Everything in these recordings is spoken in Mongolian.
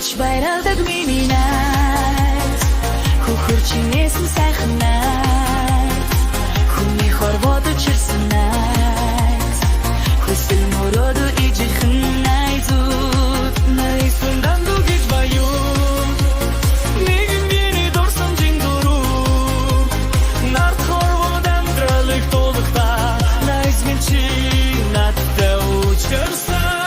Хурч байралдаг миний найз хөхөрчнээсэн сайхан найз хүний хорвоодож ирсэн найз хүсэл мөрөөдөө ижихэн найзууд найсан данду гэж баяу нэгэн биний дурсан жиндуру нарт хорвоод амьдралыг тулахта найз минь чи надтай учирсан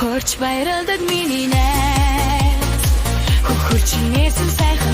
Хурч байралдаг миний найз хөхөрчнээсэн сайхан